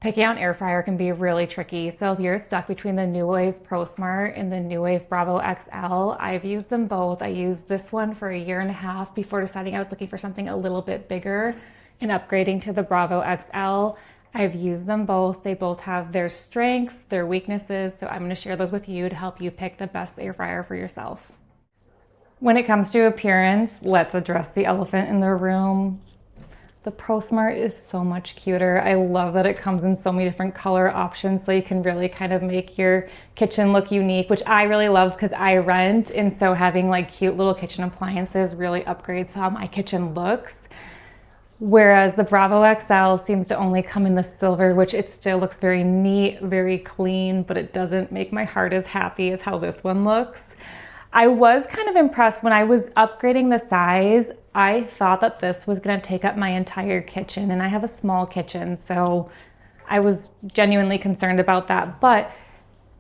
Picking out an air fryer can be really tricky. So if you're stuck between the Nuwave Pro Smart and the Nuwave Bravo XL, I've used them both. I used this one for a year and a half before deciding I was looking for something a little bit bigger and upgrading to the Bravo XL. I've used them both. They both have their strengths, their weaknesses. So I'm going to share those with you to help you pick the best air fryer for yourself. When it comes to appearance, let's address the elephant in the room. The Pro Smart is so much cuter. I love that it comes in so many different color options, so you can really kind of make your kitchen look unique, which I really love because I rent, and so having like cute little kitchen appliances really upgrades how my kitchen looks. Whereas the Bravo XL seems to only come in the silver, which it still looks very neat, very clean, but it doesn't make my heart as happy as how this one looks. I was kind of impressed when I was upgrading the size. I thought that this was going to take up my entire kitchen, and I have a small kitchen, so I was genuinely concerned about that. But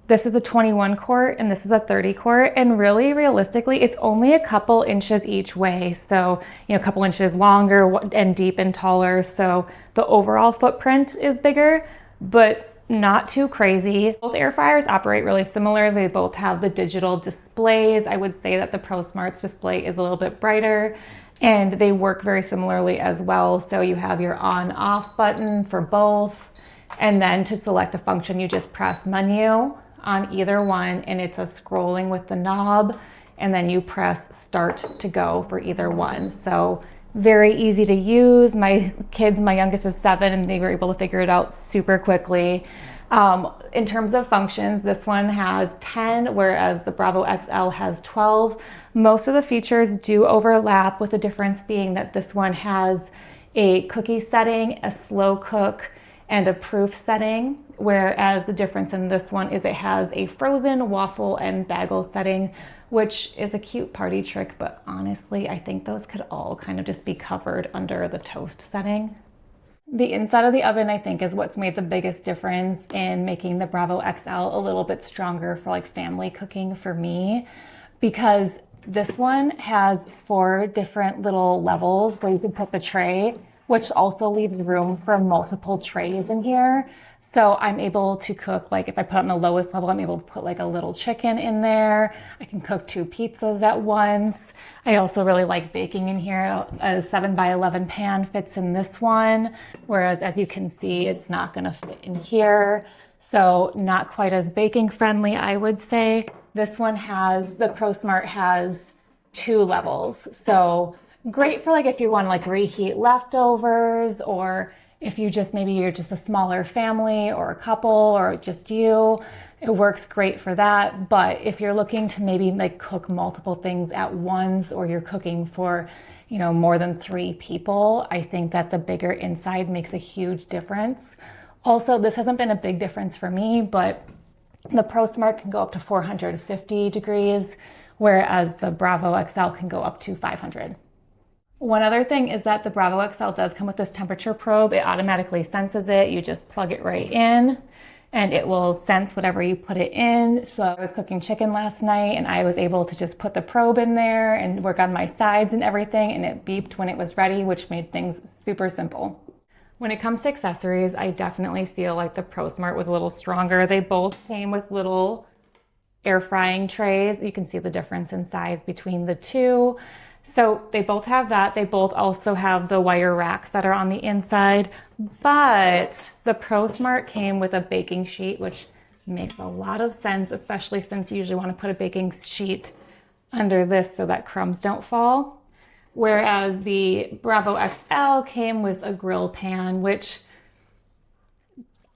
this is a 21 quart and this is a 30 quart, and really realistically it's only a couple inches each way, so a couple inches longer and deep and taller, so the overall footprint is bigger, but not too crazy. Both air fryers operate really similar. They both have the digital displays. I would say that the Pro Smart's display is a little bit brighter, and they work very similarly as well. So you have your on-off button for both, and then to select a function, you just press menu on either one, and it's a scrolling with the knob, and then you press start to go for either one. So very easy to use. My youngest is 7, and they were able to figure it out super quickly. In terms of functions, this one has 10, whereas the Bravo XL has 12. Most of the features do overlap, with the difference being that this one has a cookie setting, a slow cook, and a proof setting, whereas the difference in this one is it has a frozen, waffle, and bagel setting, which is a cute party trick, but honestly, I think those could all kind of just be covered under the toast setting. The inside of the oven, I think, is what's made the biggest difference in making the Bravo XL a little bit stronger for like family cooking for me, because this one has 4 different little levels where you can put the tray, which also leaves room for multiple trays in here. So I'm able to cook, like if I put on the lowest level, I'm able to put like a little chicken in there. I can cook 2 pizzas at once. I also really like baking in here. A 7x11 pan fits in this one, whereas as you can see, it's not gonna fit in here. So not quite as baking friendly, I would say. This one the Pro Smart has 2 levels. So great for like if you want to like reheat leftovers, or if you're just a smaller family or a couple or just you, it works great for that. But if you're looking to maybe like cook multiple things at once, or you're cooking for, more than 3 people, I think that the bigger inside makes a huge difference. Also, this hasn't been a big difference for me, but the Pro Smart can go up to 450 degrees, whereas the Bravo XL can go up to 500. One other thing is that the Bravo XL does come with this temperature probe. It automatically senses it. You just plug it right in, and it will sense whatever you put it in. So I was cooking chicken last night, and I was able to just put the probe in there and work on my sides and everything, and it beeped when it was ready, which made things super simple. When it comes to accessories, I definitely feel like the Pro Smart was a little stronger. They both came with little air frying trays. You can see the difference in size between the two. So they both have that. They both also have the wire racks that are on the inside, but the Pro Smart came with a baking sheet, which makes a lot of sense, especially since you usually want to put a baking sheet under this so that crumbs don't fall. Whereas the Bravo XL came with a grill pan, which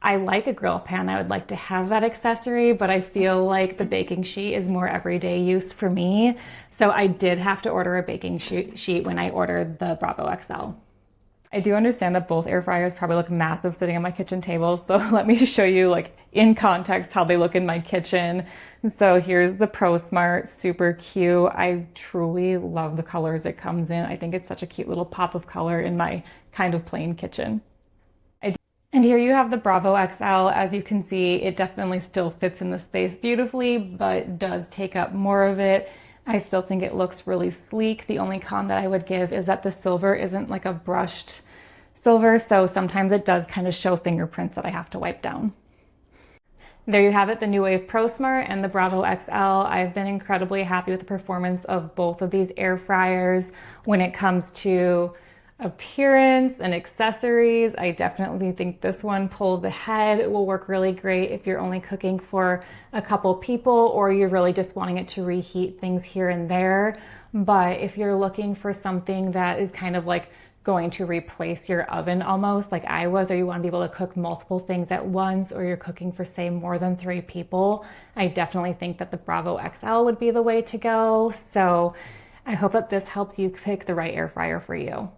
I like a grill pan. I would like to have that accessory, but I feel like the baking sheet is more everyday use for me. So I did have to order a baking sheet when I ordered the Bravo XL. I do understand that both air fryers probably look massive sitting on my kitchen table, so let me show you like in context how they look in my kitchen. So here's the Pro Smart, super cute. I truly love the colors it comes in. I think it's such a cute little pop of color in my kind of plain kitchen. And here you have the Bravo XL. As you can see, it definitely still fits in the space beautifully, but does take up more of it. I still think it looks really sleek. The only con that I would give is that the silver isn't like a brushed silver, so sometimes it does kind of show fingerprints that I have to wipe down. There you have it, the Nuwave Pro Smart and the Bravo XL. I've been incredibly happy with the performance of both of these air fryers when it comes to appearance and accessories. I definitely think this one pulls ahead. It will work really great if you're only cooking for a couple people or you're really just wanting it to reheat things here and there. But if you're looking for something that is kind of like going to replace your oven almost like I was, or you want to be able to cook multiple things at once, or you're cooking for say more than 3 people, I definitely think that the Bravo XL would be the way to go. So I hope that this helps you pick the right air fryer for you.